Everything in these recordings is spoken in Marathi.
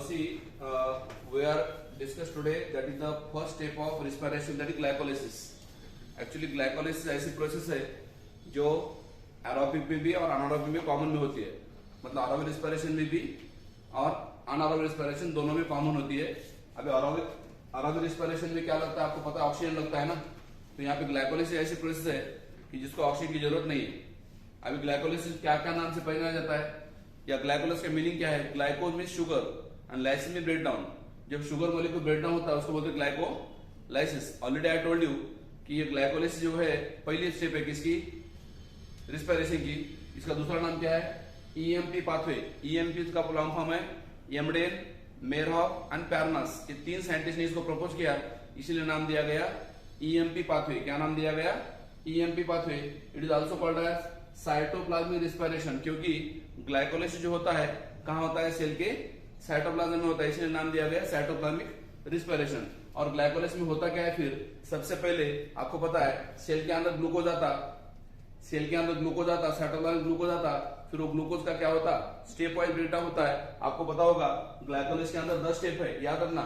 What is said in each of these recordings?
see, we are discussed today that is the first step of respiration, that is glycolysis. Actually glycolysis ऐसी प्रोसेस है जो एरोबिक में भी और अनारोबिक में कॉमन में होती है. मतलब एरोबिक रिस्पिरेशन में भी और अनारोबिक रिस्पिरेशन दोनों में कॉमन होती है. अभी एरोबिक रिस्पिरेशन में क्या लगता है आपको पता है, ऑक्सीजन लगता है ना. तो यहाँ पे ग्लाइकोलिसिस ऐसी प्रोसेस है कि जिसको ऑक्सीजन की जरूरत नहीं है. अभी ग्लाइकोलिसिस क्या क्या नाम से पहचाना जाता है या ग्लाइकोलिसिस का मीनिंग क्या है? ग्लाइकोज मीन शुगर एंड लाइसिस मीन ब्रेक डाउन. जब शुगर मॉलिक्यूल ब्रेक डाउन होता है उसको बोलते हैं glycolysis. Already I told you कि ये ग्लाइकोलिसिस जो है पहली स्टेप है किसकी? रिस्पिरेशन की. इसका दूसरा नाम क्या है? EMP pathway. ईएमपी का लॉन्ग फॉर्म है एमडेन, मेरहॉफ एंड पैरनास. ये तीन साइंटिस्ट ने इसको प्रपोज किया, इसीलिए नाम दिया गया ईएमपी पाथवे. क्या नाम दिया गया? EMP pathway. It is also called as cytoplasmic respiration, क्योंकि ग्लाइकोलिसिस जो होता है कहां होता है? सेल के साइटोप्लाज्म में होता है, इसलिए नाम दिया गया साइटोप्लाज्मिक रिस्पिरेशन. और ग्लाइकोलिसिस में होता क्या है फिर? सबसे पहले आपको पता है सेल के अंदर ग्लूकोज आता, साइटोप्लाज्म ग्लूकोज आता, फिर वो ग्लूकोज का क्या होता? स्टेप वाइज ब्रेकडाउन होता है. आपको पता होगा ग्लाइकोलिसिस के अंदर 10 स्टेप है. याद रखना,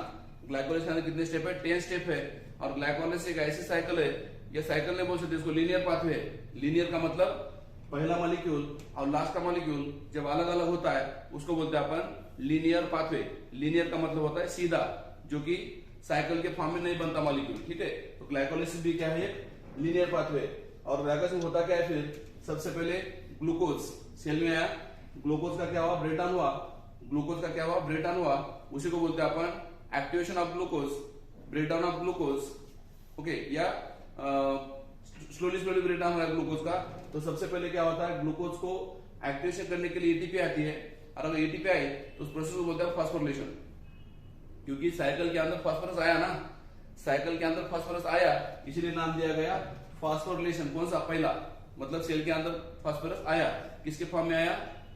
ग्लाइकोलिसिस के अंदर कितने स्टेप है? 10 स्टेप है. और ग्लाइकोलिसिस एक ऐसी साइकिल है, ये साइकिल नहीं बोल सकते इसको, लीनियर पाथवे. लीनियर का मतलब पहला मॉलिक्यूल और लास्ट का मॉलिक्यूल जब अलग अलग होता है उसको बोलते हैं अपन लीनियर पाथवे. लीनियर का मतलब होता है सीधा, जो कि साइकिल के फॉर्म में नहीं बनता मॉलिक्यूल. ठीक है, तो ग्लाइकोलिसिस भी क्या है? एक लीनियर पाथवे. और ग्लाइकोलिसिस में होता क्या है फिर? सबसे पहले ग्लूकोज सेल में आया, ग्लूकोज का क्या हुआ? ब्रेकडाउन हुआ. उसी को बोलते हैं अपन activation of glucose, breakdown of glucose. Okay, या स्लोली ब्रेकडाउन हो रहा है ग्लूकोज का. तो सबसे पहले क्या होता है? ग्लूकोज को एक्टिवेशन करने के लिए एटीपी आती है, और अगर एटीपी आई तो उस प्रोसेस को बोलते हैं फास्फोरिलेशन. क्योंकि साइकिल के अंदर फास्फोरस आया ना, इसलिए नाम दिया गया फास्फोरिलेशन. कौन सा? पहला. मतलब सेल के अंदर फास्फोरस आया, किसके फॉर्म में आया?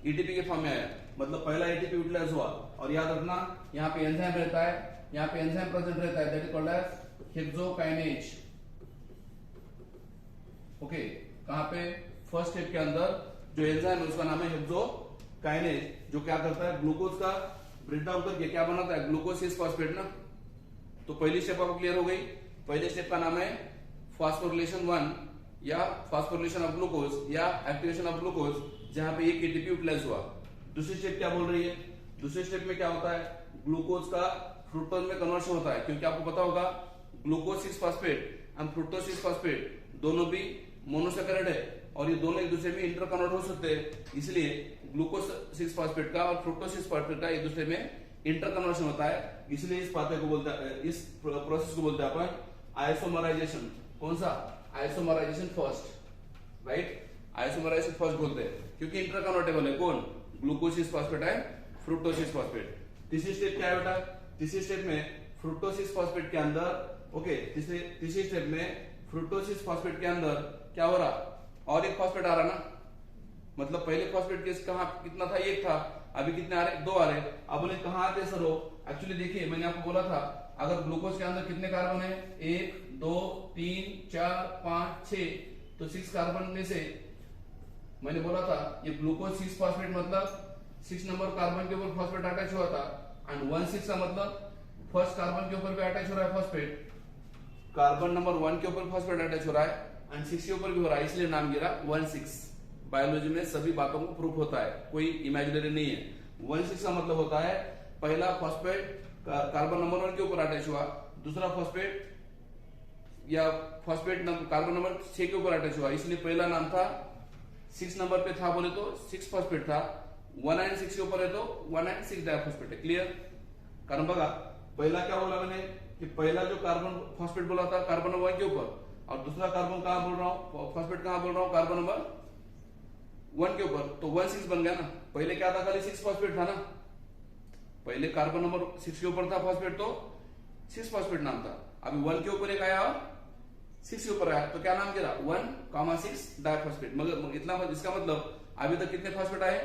एटीपी के फॉर्म में आया. मतलब पहला एटीपी यूटिलाइज हुआ. और याद रखना यहाँ पे एंजाइम रहता है, यहाँ पे एंजाइम प्रेजेंट रहता है, that is called as hexokinase. Okay, कहां पे? फर्स्ट स्टेप के अंदर जो एंजाइम है उसका नाम है हेक्सोकाइनेज, जो क्या करता है? ग्लूकोज का ब्रेकडाउन करके क्या बनाता है? ग्लूकोज 6 फॉस्फेट ना. तो पहली स्टेप आपको क्लियर हो गई. पहले स्टेप का नाम है फास्फोरिलेशन 1 या फास्फोरिलेशन ऑफ ग्लूकोज या एक्टिवेशन ऑफ ग्लूकोज, जहां पे एक एटीपी यूटिलाइज हुआ. दूसरी स्टेप क्या बोल रही है? दूसरे स्टेप में क्या होता है? ग्लूकोज का फ्रुक्टोज में कन्वर्शन होता है. क्योंकि आपको पता होगा ग्लूकोज 6 फॉस्फेट और फ्रुक्टोज 6 फॉस्फेट दोनों भी मोनोसैकेराइड है, और ये दोनों एक दूसरे में इंटर कन्वर्ट हो सकते हैं. इसलिए ग्लूकोज 6 फॉस्फेट का और फ्रुक्टोज 6 फॉस्फेट का एक दूसरे में इंटर कन्वर्शन होता है. इसलिए इस पाथवे को बोलते हैं, इस प्रोसेस को बोलते हैं अपन आइसोमराइजेशन. कौन सा? Isomerisation first. Right, isomerisation first बोलते हैं क्योंकि इंटर कन्वर्टेबल है. कौन? ग्लूकोज 6 फॉस्फेट है, फ्रुक्टोज 6 फॉस्फेट. तीसरी स्टेप क्या है बेटा? तीसरी स्टेप में फ्रुक्टोज 6 फॉस्फेट के अंदर, ओके, तीसरी स्टेप में फ्रुक्टोज 6 फॉस्फेट के अंदर क्या हो रहा? और एक फॉस्फेट आ रहा ना. मतलब पहले फॉस्फेट केस कहां कितना था? एक था. अभी कितने आ रहे? 2 आ रहे. अब बोले कहां आते सर? हो एक्चुअली देखिए, मैंने आपको बोला था अगर ग्लूकोज के अंदर कितने कार्बन है? 1 2 3 4 5 6. तो 6 कार्बन में से मैंने बोला था ये ग्लूकोज 6 फॉस्फेट मतलब 6 नंबर कार्बन के ऊपर फॉस्फेट अटैच हुआ था. एंड 1 6 का मतलब फर्स्ट कार्बन के ऊपर भी अटैच हो रहा है फॉस्फेट. कार्बन नंबर 1 के ऊपर फॉस्फेट अटैच हो रहा है एंड 6 के ऊपर भी हो रहा है, इसलिए नाम गिरा 1 6. बायोलॉजी में सभी बातों को प्रूफ होता है, कोई इमेजिनरी नहीं है. 1 6 का मतलब होता है पहला फॉस्फेट कार्बन नंबर 1 के ऊपर अटैच हुआ, दूसरा फॉस्फेट या फॉस्फेट कार्बन नंबर 6 के ऊपर अटैच हुआ, इसलिए पहला नाम था 6 नंबर पे था बोले तो 6 फॉस्फेट था. 1 एंड 6 के ऊपर है तो 1 एंड 6 डाइफॉस्फेट है. क्लियर? कारण बघा पहला क्या बोला मैंने कि पहला जो कार्बन फॉस्फेट बोला था कार्बन नंबर 1 के ऊपर, और दूसरा कार्बन कहां बोल रहा हूं? फॉस्फेट कहां बोल रहा हूं? कार्बन नंबर 1 के ऊपर. तो 1 6 बन गया ना. पहले क्या था? खाली 6 फॉस्फेट था ना. पहले कार्बन नंबर 6 के ऊपर था फॉस्फेट, तो 6 फॉस्फेट नाम था. अभी 1 के ऊपर एक आया और 6 के ऊपर आया, तो क्या नाम गिरा? 1 6 डाइफॉस्फेट. मगर इतना इसका मतलब अभी तक कितने फॉस्फेट आए?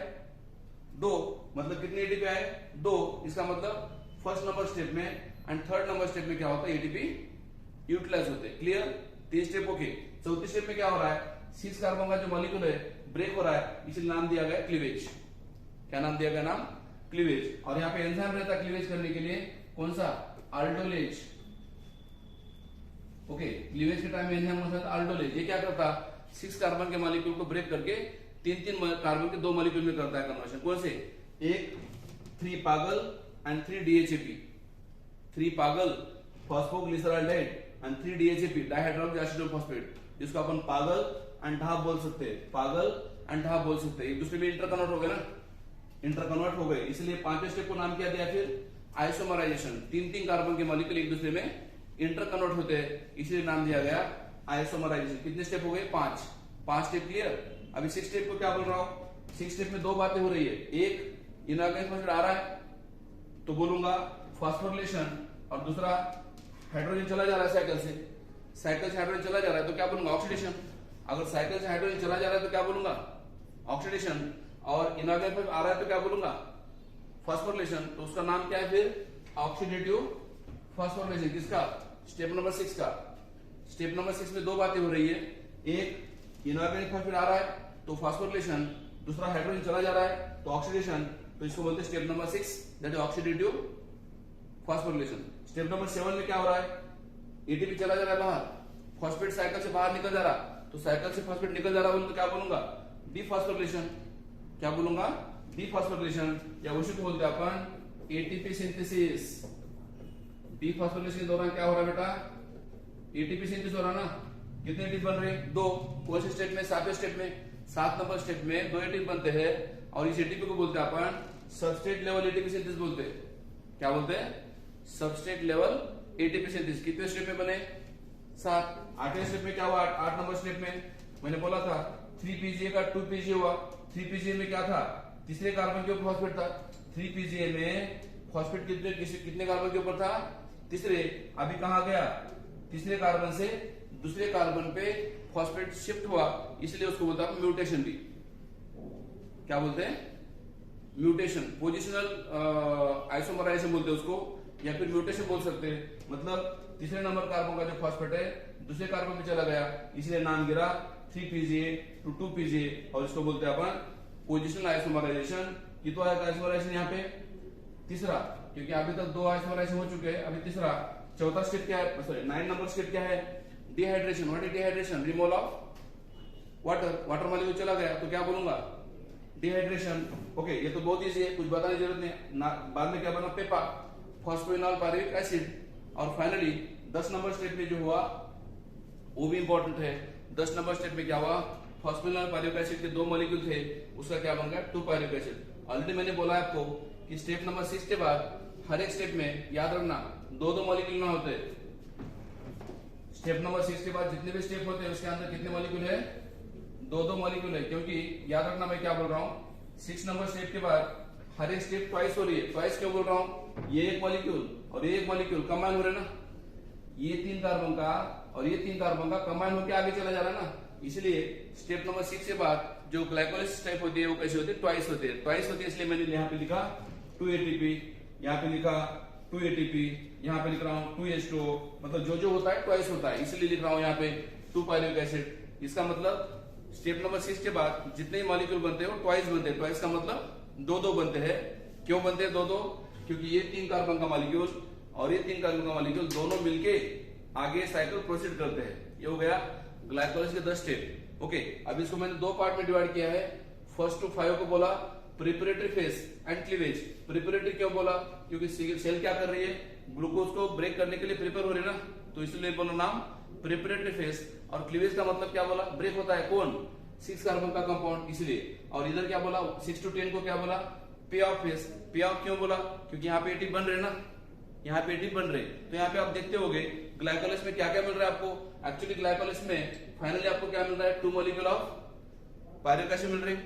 2. मतलब कितने एटीपी आए? 2. इसका मतलब फर्स्ट नंबर स्टेप में एंड थर्ड नंबर स्टेप में क्या होता है? एटीपी यूटिलाइज होते हैं. क्लियर? 3 step okay. चौथी स्टेप में क्या हो रहा है? 6 कार्बन का जो मॉलिक्यूल है ब्रेक हो रहा है, इसलिए नाम दिया गया क्लीवेज. क्या नाम दिया गया? नाम क्लीवेज, और यहाँ पे एंजाइम रहता है क्लीवेज करने के लिए, कौन सा, अल्डोलेज। ओके, क्लीवेज के टाइम में एंजाइम कौन सा था, अल्डोलेज। ये क्या करता, 6 कार्बन के मॉलिक्यूल को ब्रेक करके 3 कार्बन के 2 मॉलिक्यूल में करता है कन्वर्शन। कौन से, एक 3 पागल एंड 3 DHAP, 3 पागल फॉस्फोग्लिसराल्डेहाइड एंड 3 DHAP डाइहाइड्रोक्सी फॉस्फेट, जिसको अपन पागल एंड ढाप बोल सकते हैं, पागल एंड ढाप बोल सकते हैं। एक दूसरे में इंटरकन्वर्ट हो गए ना, इंटरकन्वर्ट हो गए, इसलिए 5वें स्टेप को नाम क्या दिया फिर, आइसोमराइजेशन। 3 कार्बन के मॉलिक्यूल एक दूसरे में इंटरकन्वर्ट होते हैं, इसलिए नाम दिया गया आइसोमराइजेशन। कितने स्टेप हो गए, 5 स्टेप क्लियर। अभी 6 स्टेप को क्या बोल रहा हूं, 6 स्टेप में 2 बातें हो रही है, एक इनऑर्गेनिक फॉस्फेट आ रहा है तो बोलूंगा फॉस्फोरिलेशन, और दूसरा हाइड्रोजन चला जा रहा है साइकिल से, साइकिल से हाइड्रोजन चला जा रहा है तो क्या बोलूंगा, ऑक्सीडेशन। अगर साइकिल से हाइड्रोजन चला जा रहा है तो क्या बोलूंगा, ऑक्सीडेशन, और इनऑर्गेनिक फॉस्फेट आ रहा है तो क्या बोलूंगा, फॉस्फोरिलेशन। तो उसका नाम क्या है फिर, ऑक्सीडेटिव फॉस्फोरिलेशन। किसका, स्टेप नंबर 6 का। स्टेप नंबर 6 में 2 बातें हो रही है, एक इनऑर्गेनिक फॉस्फेट आ रहा है तो फॉस्फोरिलेशन, दूसरा हाइड्रोजन चला जा रहा है तो ऑक्सीडेशन, तो इसको बोलते हैं step number 6, that is oxidative phosphorylation. Step number 7 में क्या हो रहा है, एटीपी चला जा रहा है बाहर, फॉस्फेट साइकिल से बाहर निकल जा रहा, तो साइकिल से फॉस्फेट निकल जा रहा बोलूं तो क्या बोलूंगा, डीफॉस्फोरिलेशन। क्या बोलूंगा, डीफॉस्फोरिलेशन, या उसी को बोलते हैं अपन एटीपी सिंथेसिस। डीफॉस्फोरिलेशन के दौरान क्या हो रहा है बेटा, एटीपी सिंथेसिस हो रहा ना। कितने एटीपी बन रहे, 2। कौन से स्टेप में, 7वें स्टेप में। 7 नंबर स्टेप में 2 एटीपी बनते हैं, और इस एटीपी को बोलते हैं अपन सबस्ट्रेट लेवल एटीपी सिंथेसिस बोलते हैं। क्या बोलते हैं, सबस्ट्रेट लेवल एटीपी सिंथेसिस। कितने स्टेप में बने, 7। 8वें स्टेप में क्या हुआ, 8 नंबर स्टेप में मैंने बोला था 3 का 2 हुआ। 3 में क्या था, तीसरे कार्बन के ऊपर फॉस्फेट था। 3 में फॉस्फेट कितने कार्बन के ऊपर था, तीसरे। अभी कहा गया, तीसरे कार्बन से दूसरे कार्बन पे फॉस्फेट शिफ्ट हुआ, इसलिए उसको बोलते हैं म्यूटेशन भी। क्या बोलते हैं, म्यूटेशन। पोजिशनल आइसोमराइजेशन बोलते हैं उसको, या फिर म्यूटेशन बोल सकते हैं। मतलब तीसरे नंबर कार्बन का जो फॉस्फेट है दूसरे कार्बन में चला गया, इसलिए नाम गिरा 3 to 2 और इसको बोलते हैं अपन पोजिशनल आइसोमराइजेशन। कितना आएगा आइसोमराइजेशन यहाँ पे, तीसरा, क्योंकि अभी तक 2 आइसोमराइजेशन हो चुके हैं, अभी तीसरा। चौथा स्टेप क्या है, सॉरी 9 नंबर स्टेप क्या है, dehydration. What is dehydration, removal of water. Water molecule चला गया तो क्या बोलूंगा, डिहाइड्रेशन। ओके, ये तो बहुत इजी है, कुछ बताने की जरूरत नहीं। बाद में क्या बना, पेपा, फॉस्फोइनॉल पायरुविक एसिड। और फाइनली 10 नंबर स्टेप में जो हुआ वो भी इंपॉर्टेंट है। 10 नंबर स्टेप में क्या हुआ, फॉस्फोइनॉल पायरुविक एसिड के 2 मॉलिक्यूल थे, उसका क्या बन गया, 2 पायरुविक एसिड। ऑलरेडी मैंने बोला आपको कि स्टेप नंबर 6 के बाद हर एक स्टेप में याद रखना 2 मॉलिक्यूल ना होते। स्टेप नंबर 6 के बाद जितने भी स्टेप होते हैं उसके अंदर कितने मॉलिक्यूल है, 2 मॉलिक्यूल है। क्योंकि याद रखना मैं क्या बोल रहा हूँ, 6 नंबर स्टेप के बाद हर एक स्टेप ट्वाइस हो रही है। ट्वाइस क्यों बोल रहा हूँ, ये एक मॉलिक्यूल और ये एक मॉलिक्यूल कंबाइन हो रहे ना, ये 3 कार्बन का और ये 3 कार्बन का कंबाइन होकर आगे चला जा रहा है ना, इसलिए स्टेप नंबर 6 के बाद जो ग्लाइकोलाइसिस स्टेप होती है वो कैसे होती है, ट्वाइस होती है। ट्वाइस होती है इसलिए मैंने यहाँ पे लिखा 2 ATP, यहाँ पे लिखा 2 ATP, यहाँ पे लिख रहा हूँ 2 H2O। मतलब जो होता है ट्वाइस होता है, इसलिए लिख रहा हूँ यहाँ पे 2 पायरुविक एसिड। इसका मतलब स्टेप नंबर 6 के बाद जितने मॉलिक्यूल बनते हैं वो ट्वाइस बनते हैं। ट्वाइस का मतलब 2 बनते हैं। क्यों बनते हैं 2? क्योंकि ये 3 कार्बन का मॉलिक्यूल और ये 3 कार्बन का मॉलिक्यूल दोनों मिलके आगे साइकिल प्रोसीड करते हैं। ये हो गया ग्लाइकोलाइसिस के 10 स्टेप। ओके, अब इसको मैंने 2 पार्ट में डिवाइड किया है। फर्स्ट टू 5 को बोला preparatory phase end cleavage. Preparatory क्यों बोला, क्योंकि सेल क्या कर रही है, ग्लूकोज को ब्रेक करने के लिए प्रिपेयर हो रही है ना, तो इसलिए बोला नाम प्रिपरेटरी फेज। और क्लीवेज का मतलब क्या बोला, ब्रेक होता है कौन, 6 कार्बन का कंपाउंड, इसलिए। और इधर क्या बोला, 6 to 10 को क्या बोला, पे ऑफ फेज। पे ऑफ क्यों बोला, क्योंकि यहाँ पे एटीपी बन रहे ना, यहाँ पे एटीपी बन रहे। तो यहाँ पे आप देखते होगे ग्लाइकोलाइसिस में क्या क्या मिल रहा है आपको। एक्चुअली ग्लाइकोलाइसिस में फाइनली आपको क्या मिल रहा है, 2 molecule of pyruvic acid mill रहे,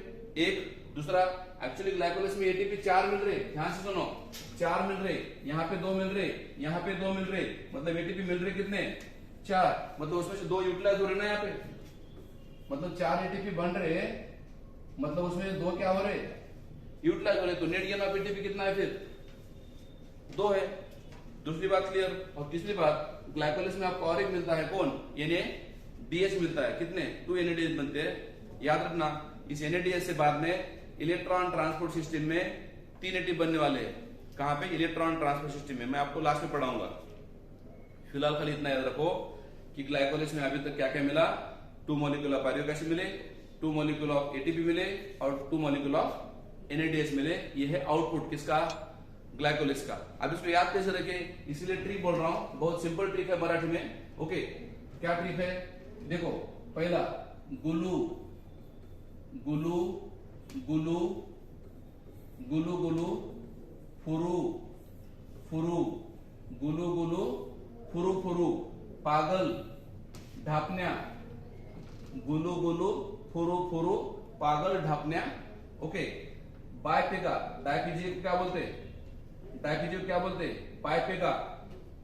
एक। दूसरा एक्चुअली ग्लाइकोलाइसिस में एटीपी 4 मिल रहे, ध्यान से सुनो, 4 मिल रहे, यहाँ पे 2 मिल रहे, यहाँ पे 2 मिल रहे, मतलब एटीपी मिल रहे कितने, 4। मतलब उसमें से 2 यूटिलाइज हो रहे ना यहाँ पे, मतलब 4 एटीपी बन रहे, मतलब उसमें 2 क्या हो रहे, यूटिलाइज हो रहे। तो नेट गेन ऑफ एटीपी कितना है फिर, 2 है। दूसरी बात क्लियर। और तीसरी बात, ग्लाइकोलाइसिस में आपको और एक मिलता है कौन, NADH मिलता है। कितने, 2 NADH बनते हैं। याद रखना, इस NADH से बाद में इलेक्ट्रॉन ट्रांसपोर्ट सिस्टम में 3 एटीपी बनने वाले हैं। कहां पे? इलेक्ट्रॉन ट्रांसफर सिस्टम में। मैं आपको लास्ट में पढ़ाऊंगा। फिलहाल खाली इतना याद रखो कि ग्लाइकोलाइसिस में अभी तक क्या क्या मिला? 2 मॉलिक्यूल ऑफ पायरुविक एसिड मिले, 2 मॉलिक्यूल ऑफ एटीपी मिले और 2 मॉलिक्यूल ऑफ एनएडीएच मिले। ये है आउटपुट किसका? ग्लाइकोलाइसिस का। अब इसको याद कैसे रखें? इसीलिए ट्रिक बोल रहा हूं, बहुत सिंपल ट्रिक है मराठी में। ओके, क्या ट्रिक है? देखो, पहला गुलू गुलू गुलू गुलू गुलू फुरू फुरू गुलू गुलू फुरू फुरू पागल ढापण्या गुलू गुलू फुरू फुरू पागल ढापण्या। ओके, बायपेगा डायपीजी क्या बोलते? डायपीजी क्या बोलते? बायपेगा,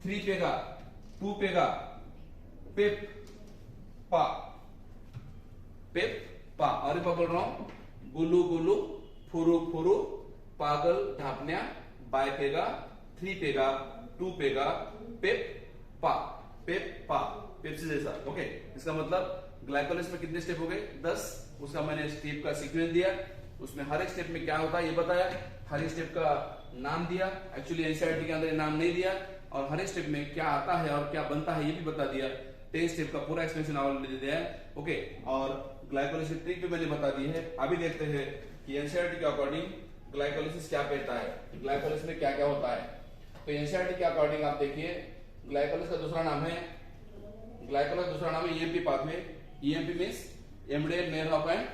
3 पेगा, 2 पेगा, पेप पा पेप पा। और एक बार बोल रहा हूं, गुलू गुलू फुरू फुरू पागल ढापण्या बायपेगा, 3 पेगा, 2 पेगा, पेप पा पेप पा पेप्सी जैसा। ओके, इसका मतलब ग्लाइकोलाइसिस में कितने स्टेप हो गए? 10। उसका मैंने स्टेप का सीक्वेंस दिया, उसमें हर एक स्टेप में क्या होता है ये बताया, हर एक स्टेप का नाम दिया। एक्चुअली एनसीईआरटी के अंदर नाम नहीं दिया, और हर एक स्टेप में क्या आता है और क्या बनता है ये भी बता दिया। 10 स्टेप का पूरा एक्सप्लेनेशन ऑलरेडी दिया है। ओके, और ग्लाइकोलाइसिस ट्रिक भी मैंने बता दी है। अभी देखते हैं कि एनसीईआरटी के अकॉर्डिंग ग्लाइकोलाइसिस क्या कहता है, ग्लाइकोलाइसिस में क्या क्या होता है। तो एनसीईआरटी के अकॉर्डिंग आप देखिए, ग्लाइकोलाइसिस का दूसरा नाम है, ग्लाइकोलाइसिस दूसरा नाम है EMP pathway. EMP means Embden Meyerhof and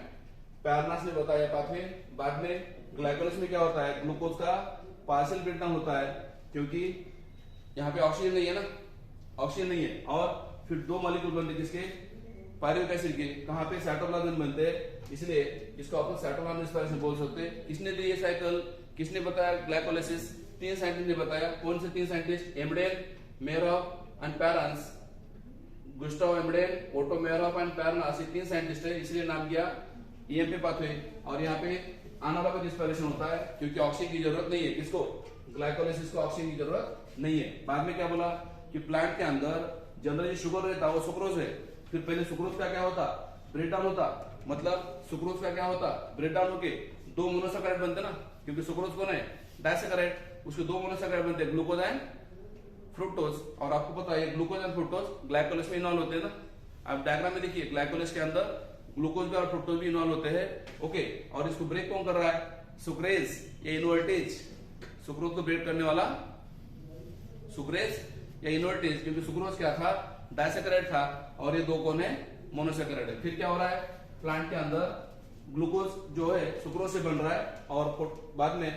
Parnas ने बताया पाथवे। बाद में ग्लाइकोलाइसिस में क्या होता है? ग्लूकोज का पार्शियल ब्रेकडाउन होता है, क्योंकि यहाँ पे ऑक्सीजन नहीं है ना, ऑक्सीजन नहीं है, और फिर 2 मॉलिक्यूल बनते हैं किसके? पायरुविक एसिड के। कहां पे? साइटोप्लाज्म में बनते हैं, इसलिए इसको अपन साइटोप्लाज्म रिस्पायरेशन बोल सकते हैं। किसने दी ये साइकिल? किसने बताया ग्लाइकोलाइसिस? 3 साइंटिस्ट ने बताया। कौन से 3 साइंटिस्ट? एमडेल, Meyerhof and पैरनास। गुस्टाव एमडेल, ओटो मेयरहॉफ एंड पैरनास, ये 3 साइंटिस्ट है, इसलिए नाम किया ईएमपी पाथवे। और यहाँ पे अनारोबिक रिस्पायरेशन होता है, क्योंकि ऑक्सीजन की जरूरत नहीं है। किसको? ग्लाइकोलाइसिस को ऑक्सीजन की जरूरत नहीं है। बाद में क्या बोला कि प्लांट के अंदर जनरली शुगर रहता है, वो सुक्रोज है। फिर पहले सुक्रोज का क्या होता? ब्रेकडाउन होता। मतलब सुक्रोज का क्या होता? ब्रेकडाउन होके 2 मोनोसैकेराइड बनते ना, क्योंकि सुक्रोज कौन है? डाइसैकेराइड। उसके 2 मोनोसैकेराइड बनते हैं, ग्लूकोज एंड फ्रुक्टोज। और आपको पता है ग्लूकोज एंड फ्रुक्टोज ग्लाइकोलाइसिस में इन्वॉल्व होते हैं ना। आप डायग्राम में देखिए, ग्लाइकोलाइसिस के अंदर ग्लूकोज भी और फ्रुक्टोज भी इन्वॉल्व होते हैं। ओके, और इसको ब्रेक कौन कर रहा है? सुक्रेज या इनवर्टेज। सुक्रोज को ब्रेक करने वाला सुक्रेज या इनवर्टेज, क्योंकि सुक्रोज क्या था? डाइसैकेराइड था, और ये 2 कौन है? मोनोसैकेराइड है। फिर क्या हो रहा है? प्लांट के अंदर ग्लूकोज जो है सुक्रोज से बन रहा है, और बाद में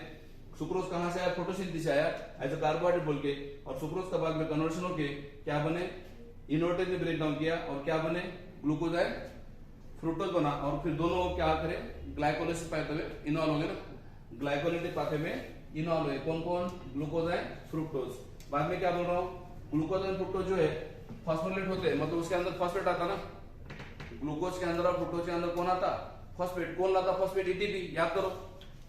सुक्रोज कहां से आया? फोटोसिंथेसिस से आया एज अ कार्बोहाइड्रेट बोल के, और सुक्रोज का बाद में कन्वर्शन होके क्या बने? इनवर्टेज ने ब्रेक डाउन किया, और क्या बने? ग्लूकोज एंड फ्रुक्टोज बना, और फिर दोनों क्या करे? ग्लाइकोलाइसिस पाथवे में इन्वॉल्व होंगे ना। ग्लाइकोलाइटिक पाथवे में इन्वॉल्व हुए कौन कौन? Glucose and fructose. बाद में क्या बोल रहा हूँ? ग्लूकोज एंड फ्रुक्टोज जो है फॉस्फोलेट होते हैं, मतलब उसके अंदर फॉस्फेट आता ना। ग्लूकोज के अंदर और फ्रुक्टोज के अंदर कौन आता? फॉस्फेट। कौन लाता फॉस्फेट? एटीपी। याद करो,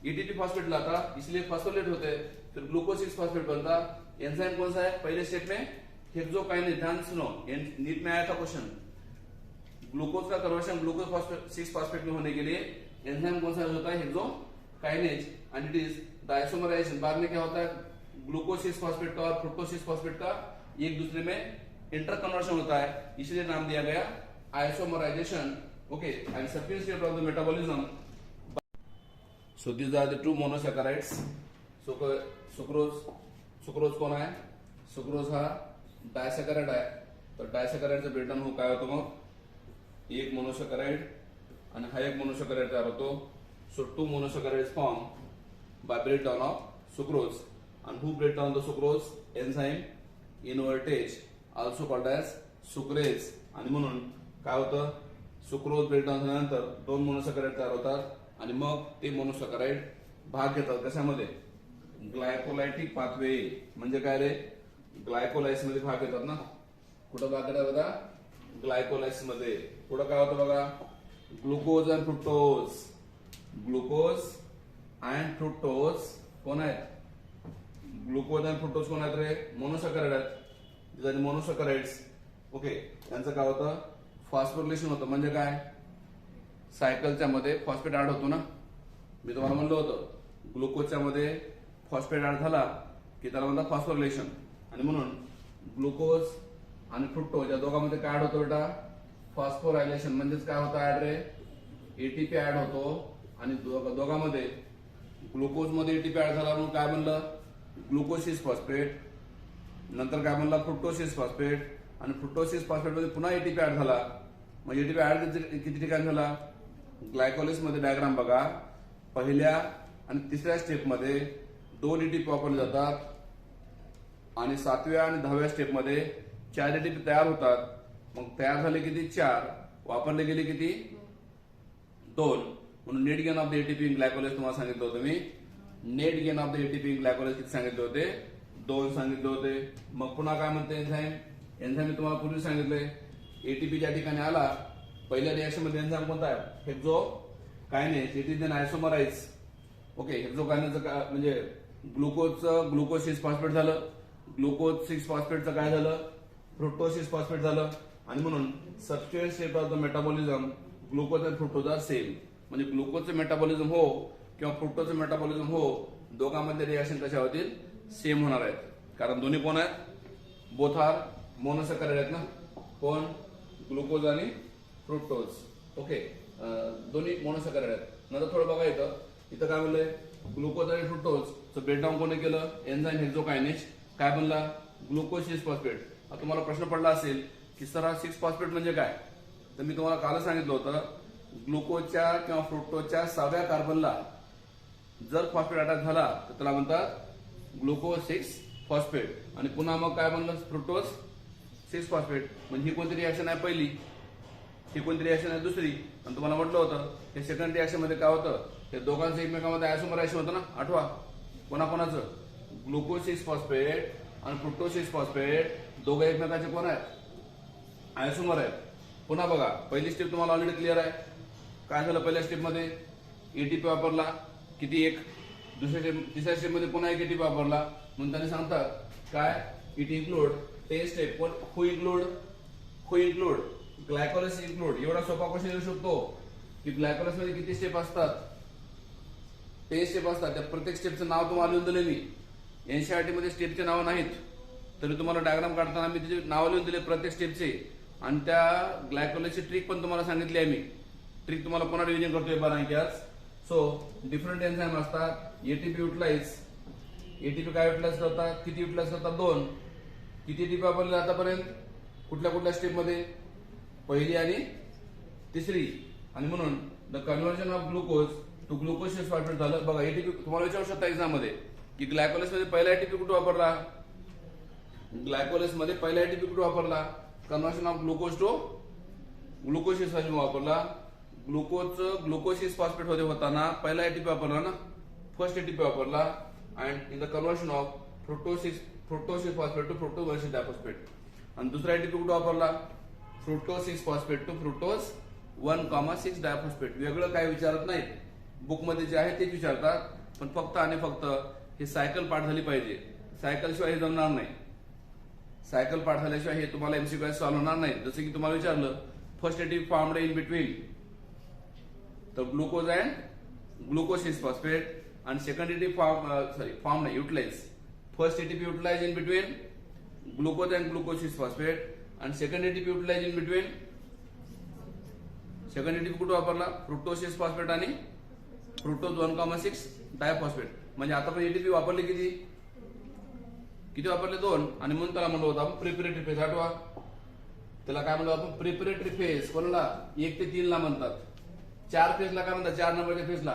एटीपी फॉस्फेट लाता, इसलिए फॉस्फोलेट होते हैं। फिर ग्लूकोज 6 फॉस्फेट बनता। एंजाइम कौन सा है? पहले स्टेप में हेक्सोकाइनेज। ध्यान सुनो, नीट में आया था क्वेश्चन। ग्लूकोज का कन्वर्शन ग्लूकोज 6 फॉस्फेट में होने के लिए एंजाइम कौन सा होता है? Hexokinase, and it is the isomerisation. बाद में क्या होता है? ग्लूकोज 6 फॉस्फेट का और फ्रुक्टोज 6 फॉस्फेट का एक दूसरे में इंटर कन्वर्शन होता है, इसलिए नाम दिया गया isomerization. Okay, and second step of the metabolism. So these are the 2 monosaccharides. Sucrose कोण आहे? सुक्रोज हा डायसॅकराइड आहे. तर डायसॅकराइडचं ब्रेकडाउन हो काय होतं? मग एक मोनोसॅकेराइड आणि हा एक मोनोसॅकेराइड तयार होतो. So 2 monosaccharides form by breakdown of sucrose. And who break down the sucrose? Enzyme invertase, also called as sucrase. आणि म्हणून काय होतं? सुक्रोज ब्रेकडाउन झाल्यानंतर 2 मोनोसॅकेराइड तयार होतात, आणि मग ते मोनोसॅकेराइड भाग घेतात कशामध्ये? ग्लायकोलायटिक पाथवे. म्हणजे काय रे? ग्लायकोलायसिस मध्ये भाग घेतात ना. कुठं भाग घेतात बघा? ग्लायकोलायसिस मध्ये. पुढे काय होतं बघा? Glucose and fructose. Glucose and fructose कोण आहेत? ग्लुकोज अँड फ्रुक्टोज कोण आहेत रे? मोनोसॅकेराइड आहेत. मोनोसॅकेराइड्स. ओके, त्यांचं काय होतं? फॉस्फोरिलेशन होतं. म्हणजे काय? सायकलच्या मध्ये फॉस्फेट ऍड होतो ना. मी तुम्हाला म्हणलं होतं ग्लुकोजच्या मध्ये फॉस्फेट ऍड झाला की त्याला म्हणतात फॉस्फोरिलेशन. आणि म्हणून ग्लुकोज आणि फ्रुक्टोज या दोघांमध्ये काय ऍड होतो बेटा? फॉस्फोरायलेशन. म्हणजेच काय होतं ऍड रे? एटीपी ऍड होतो. आणि दोघांमध्ये ग्लुकोज मध्ये एटीपी ऍड झाला म्हणून काय बनलं? Glucose six phosphate. नंतर काय बनला? Fructose six phosphate. आणि फ्रुक्टोज सिक्स फॉस्फेट मध्ये पुन्हा एटीपी ऍड झाला. मग एटीपी ऍड किती ठिकाणी झाला? ग्लायकोलिस मध्ये डायग्राम बघा. पहिल्या आणि तिसऱ्या स्टेप मध्ये 2 एटीपी वापरले जातात आणि 7व्या आणि 10व्या स्टेप मध्ये 4 एटीपी तयार होतात. मग तयार झाले किती? 4. वापरले गेले किती? 2. म्हणून net gain of the ATP in glycolysis तुम्हाला सांगितलं होतं मी. Net gain of the ATP in glycolysis किती सांगितले होते? 2 सांगितले होते. मग पुन्हा काय म्हणते एन्झाईम? एन्झाईम मी तुम्हाला पूर्वी सांगितलंय एटीपी ज्या ठिकाणी आला पहिल्या रिएक्शन मध्ये एन्झाईम कोणता आहे? Hexokinase. It is an isomerase. Okay, हेक्झोकायनेजचं म्हणजे ग्लुकोजचं ग्लुकोज 6 फॉस्फेट झालं. ग्लुकोज 6 फॉस्फेटचं काय झालं? फ्रुक्टोज 6 फॉस्फेट झालं. आणि म्हणून substituent state of the metabolism glucose आणि फ्रुक्टोज आर सेम. म्हणजे ग्लुकोजचं मेटाबॉलिझम हो किंवा फ्रुक्टोजचं मेटाबॉलिझम हो, दोघांमध्ये रिएक्शन कशा होतील? सेम होणार आहेत. कारण दोन्ही कोण आहेत? बोथ आर मोनोसॅकराइड आहेत ना. कोण? ग्लुकोज आणि फ्रुक्टोज. ओके, दोन्ही मोनोसॅकराइड आहेत. नंतर थोडं बघा इथं काय म्हणलंय? ग्लुकोज आणि फ्रुक्टोजचं ब्रेकडाऊन कोणी केलं? एन्झाईम हेक्झोकायनेज. काय बनला? Glucose 6 phosphate. आता तुम्हाला प्रश्न पडला असेल की सर हा 6 फॉस्फेट म्हणजे काय? तर मी तुम्हाला काल सांगितलं होतं ग्लुकोजच्या किंवा फ्रुक्टोजच्या 6व्या कार्बनला जर फॉस्फेट अटॅच झाला तर त्याला म्हणतात ग्लुकोज 6 फॉस्फेट. आणि पुन्हा मग काय बनलं? Fructose 6 phosphate. म्हणजे ही कोणती रिएक्शन आहे? पहिली. ही कोणती रिएक्शन आहे? दुसरी. आणि तुम्हाला म्हटलं होतं हे सेकंड रिएक्शन मध्ये काय होतं? हे दोघांचं एकमेकांमध्ये आयसोमरायझेशन होतं ना. आठवा कोणाकोणाचं? ग्लुकोज 6 फॉस्फेट आणि फ्रुक्टोज 6 फॉस्फेट दोघं एकमेकांचे कोण आहेत? आयसोमर आहेत. पुन्हा बघा, पहिली स्टेप तुम्हाला ऑलरेडी क्लिअर आहे. काय झालं पहिल्या स्टेप मध्ये? एटीपी वापरला किती? 1. तिसऱ्या स्टेप मध्ये पुन्हा 1 एटीपी वापरला. म्हणून त्यांनी सांगतात काय? It include 10 step. Who include glycolysis include. एवढा सोपा क्वेश्चन येऊ शकतो की ग्लायकोलिस मध्ये किती स्टेप असतात? 10 स्टेप असतात. त्या प्रत्येक स्टेपचं नाव तुम्हाला लिहून दिले मी. एनसीईआरटी मध्ये स्टेपचे नाव नाहीत तरी तुम्हाला डायग्राम काढताना मी त्याचे नाव लिहून दिले प्रत्येक स्टेपचे. आणि त्या ग्लायकोलिसची ट्रिक पण तुम्हाला सांगितली आहे मी. ट्रिक तुम्हाला पुन्हा रिव्हिजन करतोय बरं की आज. सो डिफरंट एन्झाईम असतात. ATP utilise. एटीपी काय युटिलाइज करतात? किती युटिलाइज करतात? 2. किती एटीपी वापरले आतापर्यंत? कुठल्या स्टेप मध्ये? पहिली आणि तिसरी. आणि म्हणून the conversion of glucose to glucose 6 phosphate झालं. बघा एटीपी तुम्हाला विचारू शकता एक्झाम मध्ये की ग्लायकोलिस मध्ये पहिला एटीपी कुठे वापरला? ग्लायकोलिस मध्ये पहिला एटीपी कुठे वापरला? Conversion of glucose to glucose 6 phosphate वापरला. ग्लुकोज 6 फॉस्फेट होताना पहिला एटीपी वापरला ना. फर्स्ट एटीपी वापरला. And in the conversion of fructose 6 phosphate to fructose 1 diphosphate. आणि दुसरा एटीपी कुठे वापरला? Fructose 6 phosphate to fructose 1,6 diphosphate. वेगळं काय विचारत नाहीत. बुक मध्ये जे आहे तेच विचारतात. पण फक्त आणि फक्त हे सायकल पाठ झाली पाहिजे. सायकल शिवाय हे जमणार नाही. सायकल पाठ झाल्याशिवाय हे तुम्हाला एमसीक्यू सॉल्व्ह होणार नाही. जसं की तुम्हाला विचारलं first ATP formed in between तर ग्लुकोज अँड ग्लुकोज 6 फॉस्फेट. आणि सेकंड एटीपी फॉर्म नाही utilize. First ATP utilize in between glucose and glucose 6 phosphate. आणि second ATP utilize in between. Second ATP कुठे वापरला? फ्रुक्टोज 6 फॉस्फेट आणि फ्रुक्टोज 1,6 डायफॉस्फेट. म्हणजे आता पण एटीपी वापरले किती वापरले? 2. आणि म्हणून त्याला म्हणलो होतो आपण प्रिपरेटरी फेज. आठवा त्याला काय म्हणलो आपण? Preparatory phase. कोणाला? 1 ते 3 ला म्हणतात. 4 फेजला काय म्हणतात? 4 नंबरच्या फेजला.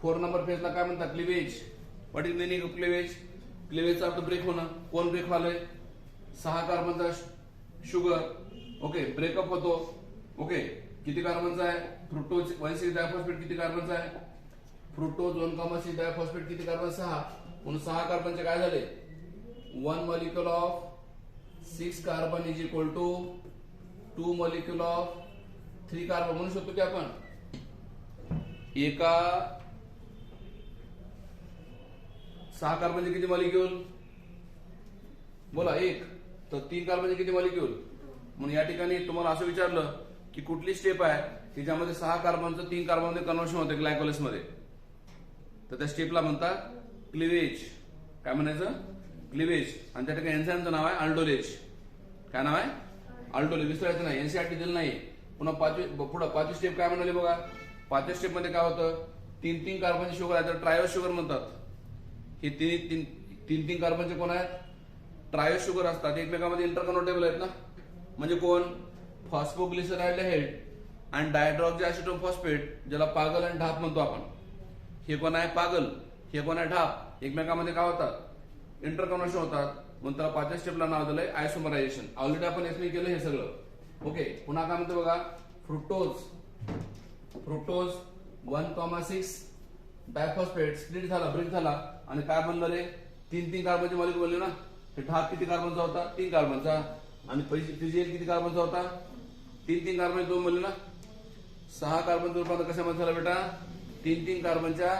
4 नंबर फेजला काय म्हणतात? Cleavage. What is meaning of cleavage? क्लिवेजचा अर्थ ब्रेक होणं. कोण ब्रेक व्हायलंय? 6 कार्बनचा शुगर. ओके, ब्रेकअप होतो. ओके, किती कार्बनचा आहे? फ्रुक्टोज 1,6 डायफॉस्फेट किती कार्बनचा आहे? फ्रुक्टोज 1,6 डायफॉस्फेट किती कार्बन? 6. म्हणून 6 कार्बनचे काय झाले? 1 molecule of 6 carbon is equal to 2 molecule of 3 carbon. म्हणू शकतो की आपण एका 6 कार्बनचे किती मॉलिक्यूल? बोला 1. तर 3 कार्बनचे किती मॉलिक्यूल? म्हणून या ठिकाणी तुम्हाला असं विचारलं की कुठली स्टेप आहे की ज्यामध्ये 6 कार्बनचं 3 कार्बन मध्ये कन्व्हर्शन होते ग्लायकोलिस मध्ये? तर त्या स्टेपला म्हणतात क्लिवेज. काय म्हणायचं? क्लिवेज. आणि त्या ठिकाणी एन्झाईमचं नाव आहे अल्डोलेज. काय नाव आहे? अल्डोलेज. विसरायचं नाही, एनसीईआरटी दिलं नाही. पुन्हा पाचवी स्टेप काय म्हणाली बघा. पाचव्या स्टेप मध्ये काय होतं? 3 कार्बनचे शुगर आहे तर ट्रायो शुगर म्हणतात. हे तीन कार्बनचे कोण आहेत? ट्रायो शुगर असतात. एकमेकांमध्ये इंटरकन्व्हर्टेबल आहेत ना. म्हणजे कोण? फॉस्फोग्लिसराइड आणि डायड्रॉक्सी एसिटोन फॉस्फेट, ज्याला पागल आणि ढाप म्हणतो आपण. हे कोण आहे? पागल. हे कोण आहे? ढाप. एकमेकांमध्ये काय होतात? इंटरकन्व्हर्शन होतात. म्हणून त्याला पाचव्या स्टेपला नाव दिलंय आयसोमरायझेशन. ऑलरेडी आपण एक्सप्लेन केलं हे सगळं. ओके. पुन्हा काय म्हणतो बघा. फ्रुक्टोज 1,6 डायफॉस्फेट स्प्लिट झाला, ब्रेक झाला आणि काय बनलं रे? 3 कार्बनचे मॉलिक्यूल बनले ना. हे ढाप किती कार्बनचा होता? 3 कार्बनचा. आणि पीजीएल किती कार्बनचा होता? 3 कार्बन 2 बनले ना. 6 कार्बनचं रूपांतर कशामध्ये झालं बेटा? 3 कार्बनच्या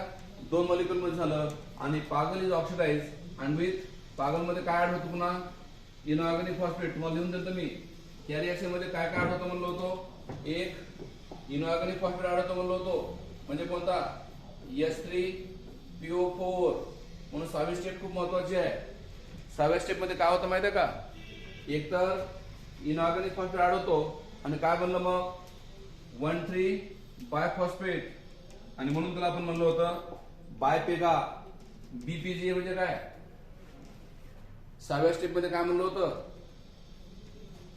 2 मॉलिक्यूल मध्ये झालं. आणि पागल इज ऑक्सिडाइज अँड विथ पागल मध्ये काय ऍड होतं? पुन्हा इनऑर्गॅनिक फॉस्फेट. तुम्हाला लिहून देतो मी. या रिएक्शन मध्ये काय ऍड होतं म्हणलो होतो? एक इनऑर्गॅनिक फॉस्फेट ऍड होतं म्हणलो होतो. म्हणजे कोणता? H3PO4. म्हणून 6वी स्टेप खूप महत्वाची आहे. 6व्या स्टेप मध्ये काय होतं माहितीये का? एक तर इनऑर्गॅनिक फॉस्फेट ऍड होतो आणि काय बनलं मग? 1,3 बायफॉस्फेट. आणि म्हणून त्याला आपण म्हणलं होतं बायपेगा. बीपीजी म्हणजे काय? 6व्या स्टेप मध्ये काय म्हणलं होतं?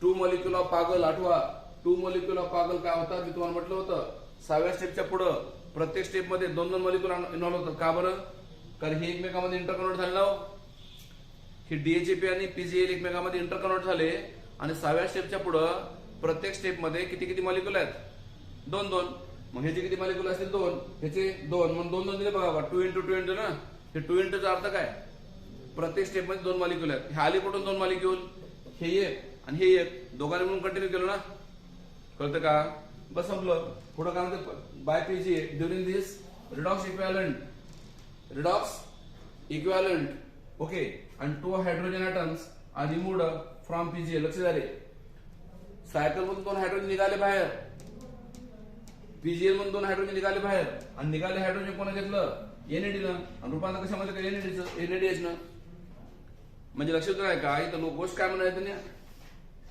2 मॉलिक्यूल ऑफ पागल. आठवा. 2 मॉलिक्यूल ऑफ पागल काय होता? मी तुम्हाला म्हटलं होतं 6व्या स्टेपच्या पुढं प्रत्येक स्टेप मध्ये 2 मॉलिक्यूल इन्व्हॉल्व होतात. का बरं? कारण हे एकमेकांमध्ये इंटरकन्व्हर्ट झाले ना. हे डीएचएपी आणि पीजीएल एकमेकांमध्ये इंटरकन्व्हर्ट झाले. आणि 6व्या स्टेपच्या पुढं प्रत्येक स्टेप मध्ये किती मॉलिक्यूल आहेत? 2. मग ह्याचे किती मॉलिक्यूल असतील? 2. ह्याचे 2. म्हणून 2 दिले बघा. 2 × 2 ना. हे 2 चा अर्थ काय? प्रत्येक स्टेप मध्ये 2 मॉलिक्यूल आहेत. हे आले कुठून 2 मॉलिक्यूल? हे एक आणि हे एक. दोघांनी म्हणून कंटिन्यू केलं ना. कळतं का? बस संपलं. पुढे काय म्हणते? By PG during this redox equivalent. Okay. आणि 2 hydrogen atoms are removed from PGA. लक्ष द्या रे. सायकल मधून 2 हायड्रोजन निघाले बाहेर. पीजीएल मधून 2 हायड्रोजन निघाले बाहेर. आणि निघाले हायड्रोजन कोणा घेतलं? एनएडीनं. आणि रूपांतर कशामध्ये केलं? एनएडीएचनं. म्हणजे लक्षात काय का? इथं गोष्ट काय म्हणायचं नाही.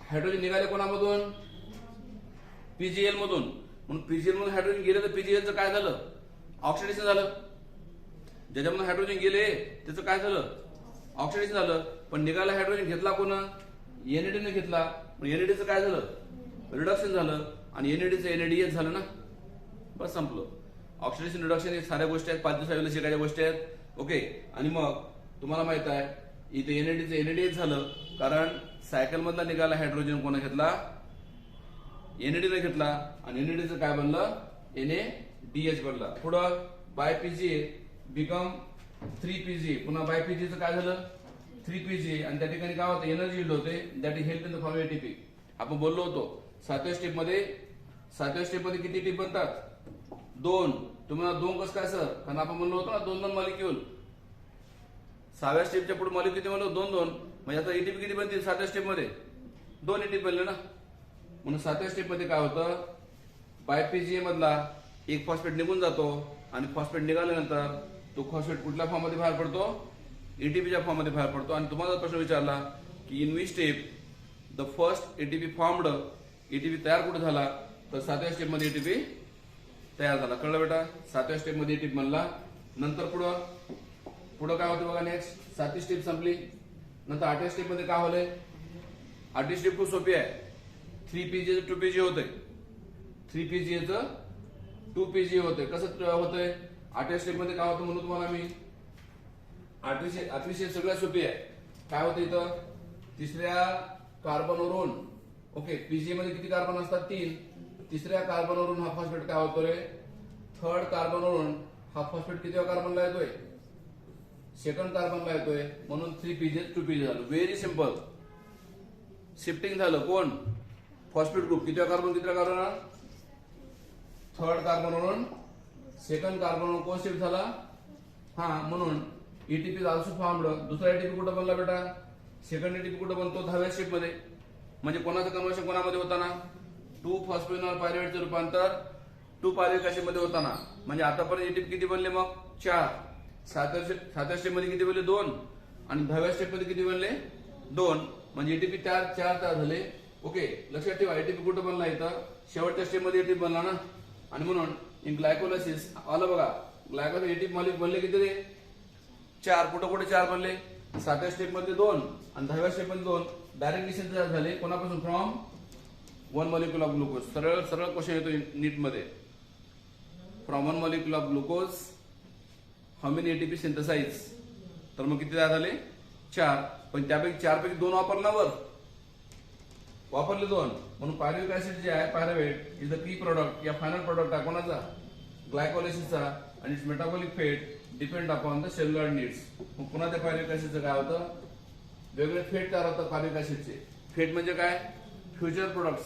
हायड्रोजन निघाले कोणामधून? पीजीएल मधून. म्हणून पीजीएल मधून हायड्रोजन गेले तर पीजीएलचं काय झालं? ऑक्सिडेशन झालं. ज्याच्यामधून हायड्रोजन गेले त्याचं काय झालं? ऑक्सिडेशन झालं. पण निघाला हायड्रोजन घेतला कोण? एनएडीने घेतला. एनएडीचं काय झालं? रिडक्शन झालं. आणि एनएडीचं एनएडीएच झालं ना. बस संपलं. ऑक्सिडेशन रिडक्शन हे साऱ्या गोष्टी आहेत. 5 दिवसावेळेला शिकायच्या गोष्टी आहेत. ओके. आणि मग तुम्हाला माहित आहे इथे एनएडीचं एनएडीएच झालं कारण सायकल मधला निघाला हायड्रोजन कोणा घेतला? एनएडीने घेतला. आणि एनएडीचं काय बनलं? NaDH बनला. पुढं बायपीजीए बिकम 3PGA. पुन्हा बायपीजीचं काय झालं? 3PGA. आणि त्या ठिकाणी काय होतं? एनर्जी यील्ड होते. That is help in the form ATP. आपण बोललो होतो 7व्या स्टेप मध्ये किती टीप बनतात? 2. तुम्हाला 2 कसं काय सर? कारण आपण म्हणलो होतो ना 2 मॉलिक्यूल. 6व्या स्टेपच्या पुढे मॉलिक्यूल किती म्हणलो? 2. म्हणजे आता एटीपी किती बनतील 7व्या स्टेप मध्ये? 2 एटीपी बनले ना. म्हणून 7व्या स्टेप मध्ये काय होतं? बायपीजीए मधला एक फॉस्फेट निघून जातो. आणि फॉस्फेट निघाल्यानंतर तो फॉस्फेट कुठल्या फॉर्म मध्ये बाहेर पडतो? एटीपीच्या फॉर्म मध्ये बाहेर पडतो. आणि तुम्हाला प्रश्न विचारला की in which step the first ATP formed. ATP तयार कुठे झाला? तर 7व्या स्टेप मध्ये एटीपी तयार झाला. कळलं बेटा? 7व्या स्टेप मध्ये एटीपी बनला. नंतर पुढं काय होतं बघा. नेक्स्ट 7वी स्टेप संपली. नंतर 8व्या स्टेप मध्ये काय होलंय? 8वी स्टेप खूप सोपी आहे. 3PGA 2PGA होतंय. 3PGAचं 2PGA होतंय. कसं होतंय? 8व्या स्टेप मध्ये काय होतं म्हणून तुम्हाला मी 8वी स्टेप सगळ्यात सोपी आहे. काय होतं इथं? 3ऱ्या कार्बनवरून. ओके. पीजीए मध्ये किती कार्बन असतात? 3. 3ऱ्या कार्बनवरून हा फॉस्फेट काय होतो रे? 3rd कार्बनवरून हा फॉस्फेट किती कार्बनला येतोय? 2nd कार्बनला येतोय. म्हणून 3PGA 2PGA झालं. Very simple. शिफ्टिंग झालं. कोण? Phosphate group. किती कार्बन 3rd कार्बनवरून 2nd कार्बनवरून कोण शिफ्ट झाला? हा. म्हणून एटीपी ऑल्सो फॉर्मड. दुसरा एटीपी कुठं बनला बेटा? 2nd एटीपी कुठं बनतो? 10व्या स्टेप मध्ये. म्हणजे कोणाचं कन्व्हर्शन कोणामध्ये होताना? 2-फॉस्फेनॉल पायरुवेटचं रूपांतर 2 पायरुविक ऍसिड मध्ये होताना. म्हणजे आतापर्यंत एटीपी किती बनले मग? 4. सातव्या स्टेप मध्ये किती बनले 2 आणि 10व्या स्टेप मध्ये किती बनले 2 म्हणजे एटीपी चार तयार झाले. ओके, लक्षात ठेवा एटीपी कुठं बनला इथं शेवटच्या स्टेप मध्ये एटीपी बनला ना. आणि म्हणून इन ग्लायकोलायसिस आलं बघा ग्लायकोलायसिस एटीपी मॉलिक्युल बनले किती रे 4. कुठे 4 बनले 7व्या स्टेप मध्ये 2 आणि 10व्या स्टेप मध्ये 2 डायरेक्टली सिंथेसाइज झाले कोणापासून फ्रॉम 1 मॉलिक्युल ऑफ ग्लुकोज. सरळ क्वेश्चन येतो नीट मध्ये from 1 molecule of glucose how many ATP synthesise. तर मग किती तयार झाले 4. पण त्यापैकी 4 पैकी 2 वापरले 2 म्हणून पायरुव्हिक ऍसिड जे आहे pyruvate is the key product या फायनल प्रोडक्ट आहे कोणाचा ग्लायकोलायसिसचा आणि इट्स मेटाबॉलिक फेट depend upon the cellular needs. मग पुन्हा त्या पायरुव्हिक ऍसिडचं काय होतं वेगळे फेट तयार होतात पायरुव्हिक ऍसिडचे. फेट म्हणजे काय फ्युचर प्रोडक्ट्स.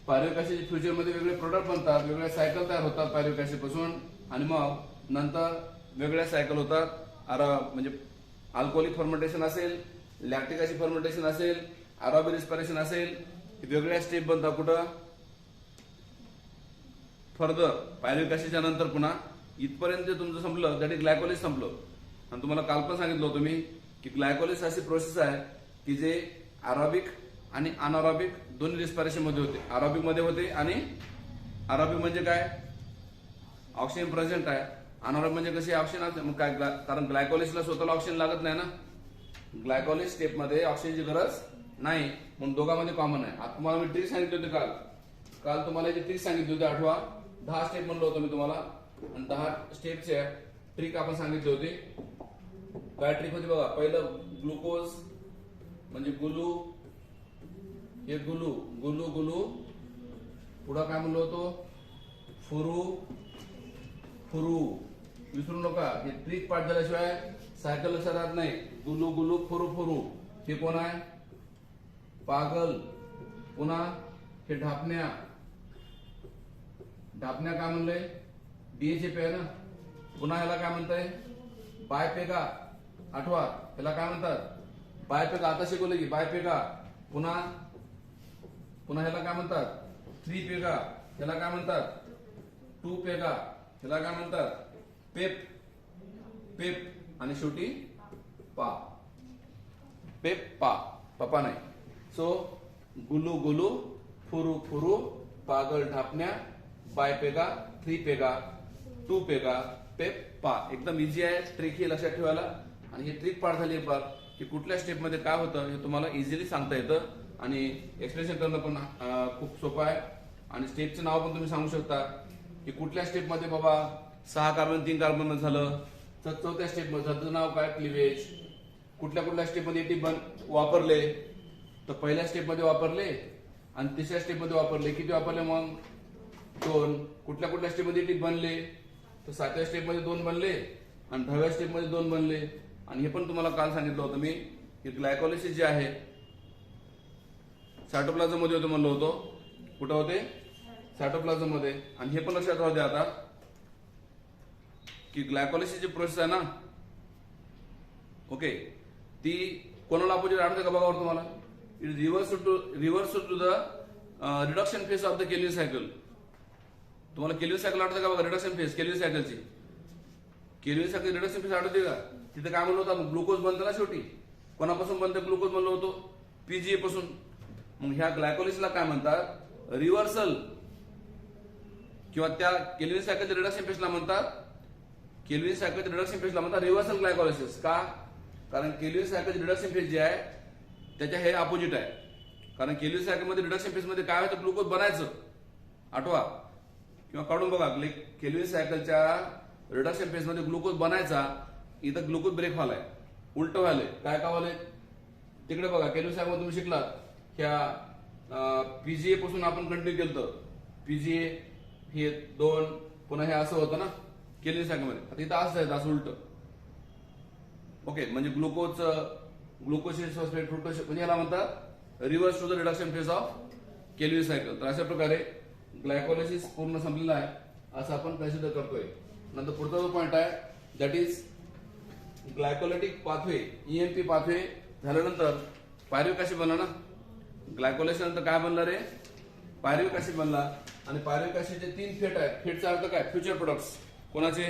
पायरुव्हिक ऍसिड फ्युचर मध्ये वेगळे प्रोडक्ट बनतात वेगळ्या सायकल तयार होतात पायरुव्हिक ऍसिड पासून आणि मग नंतर वेगळ्या सायकल होतात. म्हणजे अल्कोहोलिक फर्मेंटेशन असेल लॅक्टिक ऍसिड फर्मेंटेशन असेल अरोबिक रिस्पिरेशन असेल वेगळ्या स्टेप बनतात कुठं फर्दर पायरुव्हिक ऍसिडच्या नंतर पुन्हा इथपर्यंत तुमचं संपलं दॅट इज ग्लायकोलिसिस संपलं. आणि तुम्हाला काल पण सांगितलं होतं मी की ग्लायकोलिसिस अशी प्रोसेस आहे की जे अरोबिक आणि अनअरोबिक दोन्ही रिस्पिरेशन मध्ये होते. अरोबिक मध्ये होते आणि अरोबिक म्हणजे काय ऑक्सिजन प्रेझेंट आहे. अनअरोबिक म्हणजे कसे ऑक्सिजन असते मग काय कारण ग्लायकोलिसिसला स्वतःला ऑक्सिजन लागत नाही ना. ग्लायकोलिसिस स्टेप मध्ये ऑक्सिजनची गरज नाही म्हणून दोघांमध्ये कॉमन आहे. आता तुम्हाला मी ट्रिक सांगितली होती काल तुम्हाला जी ट्रिक सांगितली होती आठवा 10 स्टेप म्हणलं होतं मी तुम्हाला आणि 10 स्टेपचे ट्रिक आपण सांगितली होती. काय ट्रिक होती बघा पहिलं ग्लुकोज म्हणजे गुलू हे गुलू गुलू गुलू पुढं काय म्हणलो होतो फुरू फुरू विसरू नका. हे ट्रिक पाठ झाल्याशिवाय सायकल लक्षात राहत नाही. गुलू गुलू फुरू फुरू हे कोण आहे पागल. पुन्हा हे ढापण्या काय म्हणलंय डीएचएपी आहे ना. पुन्हा ह्याला काय म्हणताय बायपेगा आठवा ह्याला काय म्हणतात बायपेगा आता शिकवलं की बायपेगा. पुन्हा ह्याला काय म्हणतात 3 पेगा ह्याला काय म्हणतात 2 पेगा ह्याला काय म्हणतात पेप पेप आणि शेवटी पा पेप पा पपा नाही. सो गुलू गुलू फुरू फुरू पागल ढापण्या बायपेगा 3 पेगा 2 पेगा पेप पा. एकदम इझी आहे ट्रिक ही लक्षात ठेवायला. आणि ही ट्रिक पाठ झाली बार की कुठल्या स्टेप मध्ये काय होतं हे तुम्हाला इझिली सांगता येतं आणि एक्सप्लेनेशन करणं पण खूप सोपं आहे. आणि स्टेपचं नाव पण तुम्ही सांगू शकता की कुठल्या स्टेप मध्ये बाबा 6 कार्बन 3 कार्बन झालं तर 4थ्या स्टेप मध्ये त्याचं नाव काय क्लिवेज. कुठल्या स्टेप मध्ये एटी वापरले तर पहिल्या स्टेप मध्ये वापरले आणि तिसऱ्या स्टेप मध्ये वापरले किती वापरले मग 2. कुठल्या स्टेप मध्ये एटी बनले तर 7व्या स्टेप मध्ये 2 बनले आणि 10व्या स्टेप मध्ये 2 बनले. आणि हे पण तुम्हाला काल सांगितलं होतं मी की ग्लायकोलिसिस जे आहे सायटोप्लाझम मध्ये होतं म्हणलं होतं. कुठं होते सायटोप्लाझम मध्ये. आणि हे पण लक्षात राहू द्या आता की ग्लायकोलिसिस जी प्रोसेस आहे ना ओके ती कोणाला अपोजिट आठवते का बघा तुम्हाला it reverse to the reduction phase of the Calvin cycle. तुम्हाला केल्विन सायकल आठवते का बघा रिडक्शन फेज केल्विन सायकलची रिडक्शन फेज आठवते का. तिथे काय म्हणलं होतं ग्लुकोज बनतं ना शेवटी कोणापासून बनतं ग्लुकोज बनलं होतं पीजीए पासून. मग ह्या ग्लायकोलिसिसला काय म्हणतात रिव्हर्सल किंवा त्या केल्विन सायकलच्या रिडक्शन फेजला म्हणतात रिव्हर्सल ग्लायकोलिसिस. का कारण केल्विन सायकलचे रिडक्शन फेज जे आहे त्याच्या हे अपोजिट आहे. कारण केल्विन सायकल मध्ये रिडक्शन फेज मध्ये काय होतं ग्लुकोज बनायचं आठवा किंवा काढून बघा. केल्विन सायकलच्या रिडक्शन फेज मध्ये ग्लुकोज बनायचा इथं ग्लुकोज ब्रेक व्हायलाय उलट व्हायलंय. काय का व्हायलंय तिकडे बघा केल्विन सायकल मध्ये तुम्ही शिकलात ह्या पीजीए पासून आपण कंटिन्यू केलं पीजीए हे 2 पुन्हा हे असं होतं ना केल्विन सायकल मध्ये. आता इथं असं आहे असं उलट ओके म्हणजे ग्लुकोज फॉस्फेट फ्रुक्टोज म्हणजे याला म्हणतात reverse to the reduction phase of Calvin cycle. तर अशा प्रकारे ग्लायकोलिसिस पूर्ण संपलेला आहे असं आपण कन्सिडर करतोय. नंतर पुढचा जो पॉइंट आहे that is glycolytic pathway EMP pathway झाल्यानंतर पायरुव्हिक ऍसिड बनला ना. ग्लायकोलिसिस नंतर काय बनला रे पायरुव्हिक ऍसिड बनला. आणि पायरुव्हिक ऍसिडचे 3 फेट आहेत. फेटचा अर्थ काय फ्युचर प्रोडक्ट्स कोणाचे